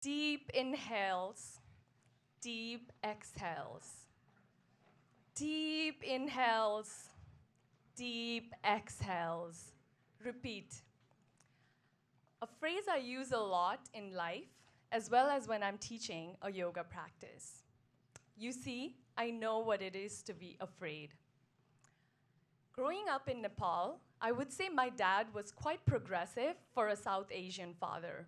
Deep inhales, deep exhales. Deep inhales, deep exhales. Repeat. A phrase I use a lot in life, as well as when I'm teaching a yoga practice. You see, I know what it is to be afraid. Growing up in Nepal, I would say my dad was quite progressive for a South Asian father.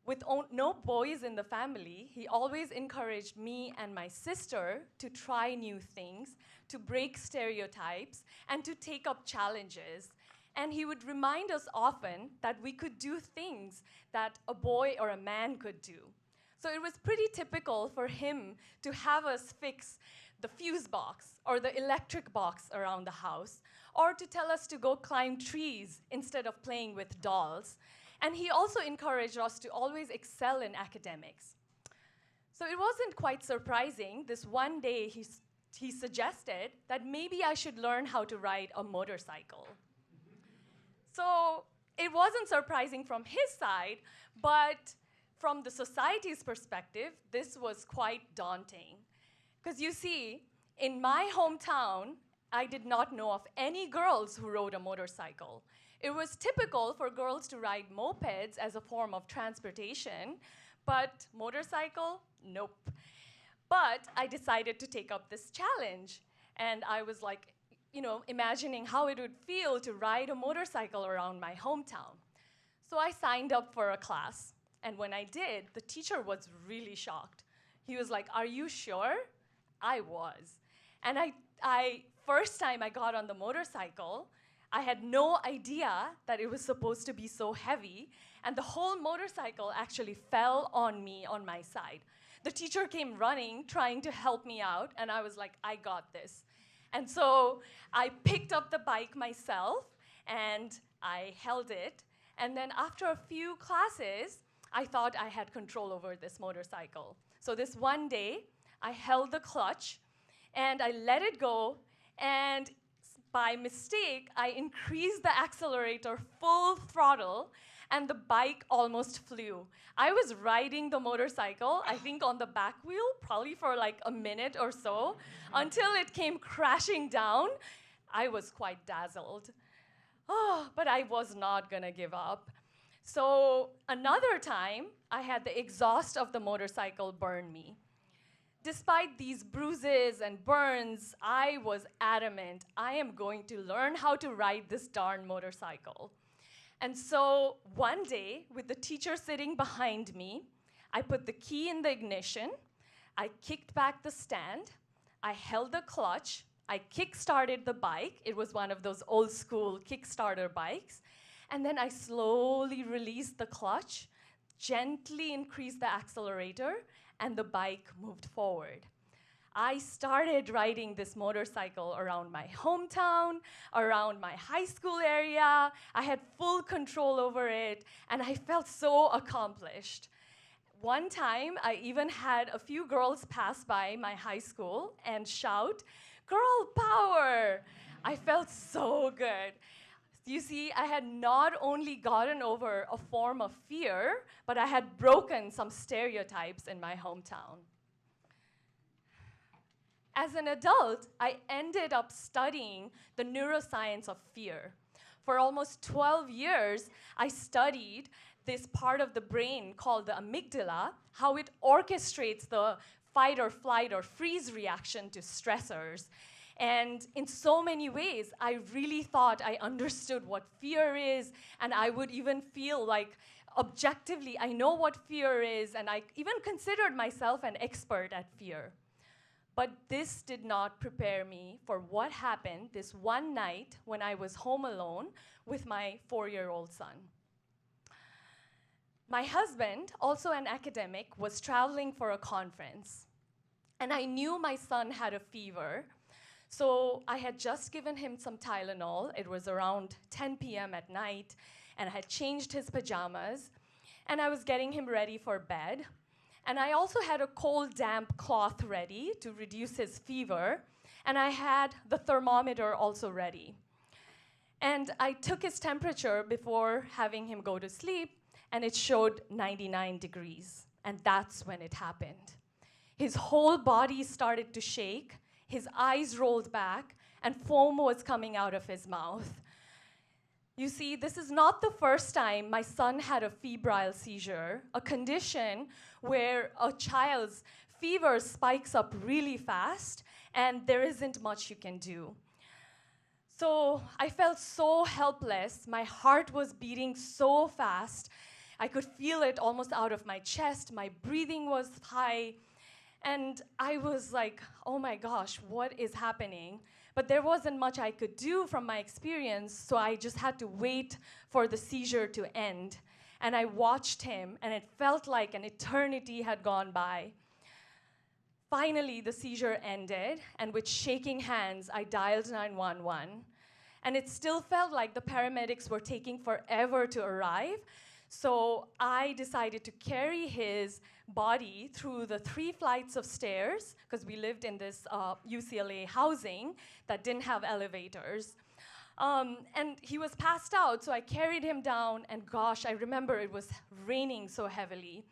With no boys in the family, he always encouraged me and my sister to try new things, to break stereotypes, and to take up challenges. And he would remind us often that we could do things that a boy or a man could do. So it was pretty typical for him to have us fix the fuse box or the electric box around the house, or to tell us to go climb trees instead of playing with dolls. And he also encouraged us to always excel in academics. So it wasn't quite surprising. This one day, he suggested that maybe I should learn how to ride a motorcycle. So it wasn't surprising from his side, but from the society's perspective, this was quite daunting. Because you see, in my hometown, I did not know of any girls who rode a motorcycle. It was typical for girls to ride mopeds as a form of transportation, but motorcycle, nope. But I decided to take up this challenge. And I was like, imagining how it would feel to ride a motorcycle around my hometown. So I signed up for a class. And when I did, the teacher was really shocked. He was like, "Are you sure?" I was. And first time I got on the motorcycle, I had no idea that it was supposed to be so heavy, and the whole motorcycle actually fell on me on my side. The teacher came running, trying to help me out, and I was like, I got this. And so I picked up the bike myself, and I held it. And then after a few classes, I thought I had control over this motorcycle. So this one day, I held the clutch, and I let it go, and by mistake, I increased the accelerator full throttle, and the bike almost flew. I was riding the motorcycle, I think on the back wheel, probably for like a minute or so, until it came crashing down. I was quite dazzled. But I was not gonna give up. So another time, I had the exhaust of the motorcycle burn me. Despite these bruises and burns, I was adamant, I am going to learn how to ride this darn motorcycle. And so one day, with the teacher sitting behind me, I put the key in the ignition, I kicked back the stand, I held the clutch, I kick-started the bike. It was one of those old school Kickstarter bikes. And then I slowly released the clutch, gently increased the accelerator, and the bike moved forward. I started riding this motorcycle around my hometown, around my high school area. I had full control over it, and I felt so accomplished. One time, I even had a few girls pass by my high school and shout, "Girl power!" I felt so good. You see, I had not only gotten over a form of fear, but I had broken some stereotypes in my hometown. As an adult, I ended up studying the neuroscience of fear. For almost 12 years, I studied this part of the brain called the amygdala, how it orchestrates the fight or flight or freeze reaction to stressors. And in so many ways, I really thought I understood what fear is, and I would even feel like objectively, I know what fear is, and I even considered myself an expert at fear. But this did not prepare me for what happened this one night when I was home alone with my 4-year-old son. My husband, also an academic, was traveling for a conference, and I knew my son had a fever. So I had just given him some Tylenol. It was around 10 p.m. at night, and I had changed his pajamas, and I was getting him ready for bed. And I also had a cold, damp cloth ready to reduce his fever, and I had the thermometer also ready. And I took his temperature before having him go to sleep, and it showed 99 degrees. And that's when it happened. His whole body started to shake, his eyes rolled back, and foam was coming out of his mouth. You see, this is not the first time my son had a febrile seizure, a condition where a child's fever spikes up really fast, and there isn't much you can do. So I felt so helpless. My heart was beating so fast. I could feel it almost out of my chest. My breathing was high. And I was like, oh my gosh, what is happening? But there wasn't much I could do from my experience, so I just had to wait for the seizure to end. And I watched him, and it felt like an eternity had gone by. Finally, the seizure ended, and with shaking hands, I dialed 911. And it still felt like the paramedics were taking forever to arrive. So I decided to carry his body through the 3 flights of stairs, because we lived in this UCLA housing that didn't have elevators. And he was passed out, so I carried him down, and gosh, I remember it was raining so heavily.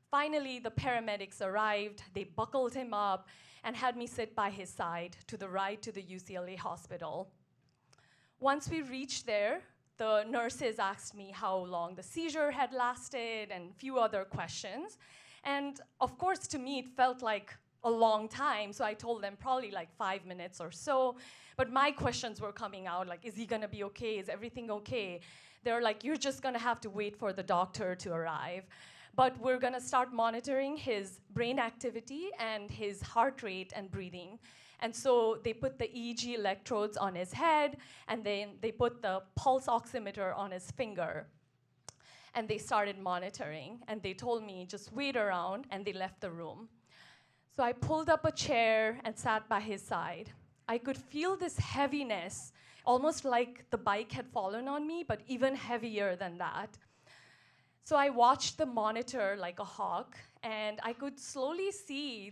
Finally, the paramedics arrived, they buckled him up, and had me sit by his side to the ride to the UCLA hospital. Once we reached there, the nurses asked me how long the seizure had lasted and a few other questions. And of course, to me, it felt like a long time, so I told them probably like 5 minutes or so. But my questions were coming out, like, is he gonna be okay? Is everything okay? They're like, you're just gonna have to wait for the doctor to arrive. But we're gonna start monitoring his brain activity and his heart rate and breathing. And so they put the EEG electrodes on his head, and then they put the pulse oximeter on his finger. And they started monitoring, and they told me, just wait around, and they left the room. So I pulled up a chair and sat by his side. I could feel this heaviness, almost like the bike had fallen on me, but even heavier than that. So I watched the monitor like a hawk, and I could slowly see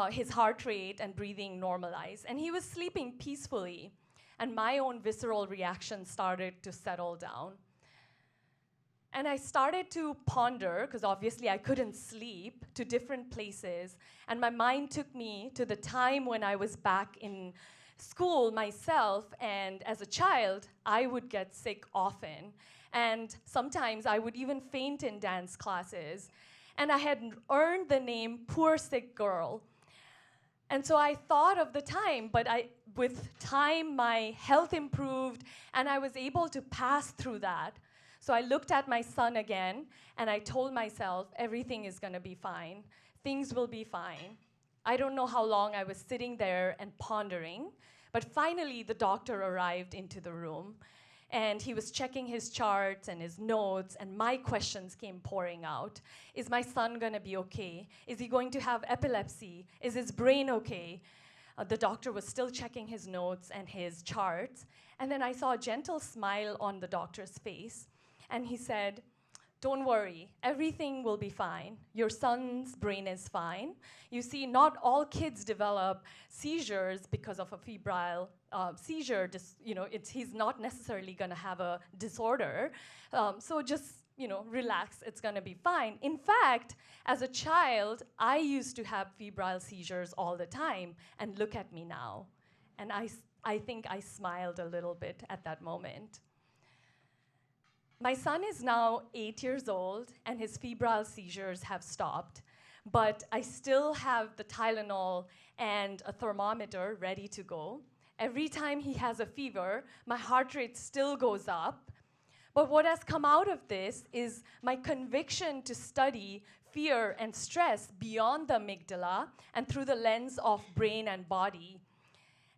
his heart rate and breathing normalize. And he was sleeping peacefully, and my own visceral reaction started to settle down. And I started to ponder, because obviously I couldn't sleep, to different places. And my mind took me to the time when I was back in school myself, and as a child, I would get sick often. And sometimes I would even faint in dance classes. And I had earned the name Poor Sick Girl. And so I thought of the time, but with time, my health improved, and I was able to pass through that. So I looked at my son again, and I told myself, everything is gonna be fine. Things will be fine. I don't know how long I was sitting there and pondering, but finally the doctor arrived into the room, and he was checking his charts and his notes, and my questions came pouring out. Is my son gonna be okay? Is he going to have epilepsy? Is his brain okay? The doctor was still checking his notes and his charts, and then I saw a gentle smile on the doctor's face. And he said, don't worry, everything will be fine. Your son's brain is fine. You see, not all kids develop seizures because of a febrile seizure. He's not necessarily gonna have a disorder. So just, relax, it's gonna be fine. In fact, as a child, I used to have febrile seizures all the time, and look at me now. And I think I smiled a little bit at that moment. My son is now 8 years old, and his febrile seizures have stopped. But I still have the Tylenol and a thermometer ready to go. Every time he has a fever, my heart rate still goes up. But what has come out of this is my conviction to study fear and stress beyond the amygdala and through the lens of brain and body.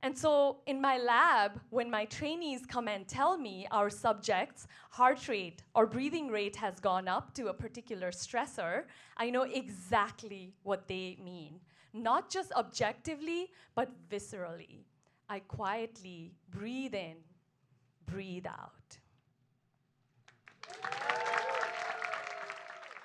And so in my lab, when my trainees come and tell me our subject's heart rate or breathing rate has gone up to a particular stressor, I know exactly what they mean. Not just objectively, but viscerally. I quietly breathe in, breathe out.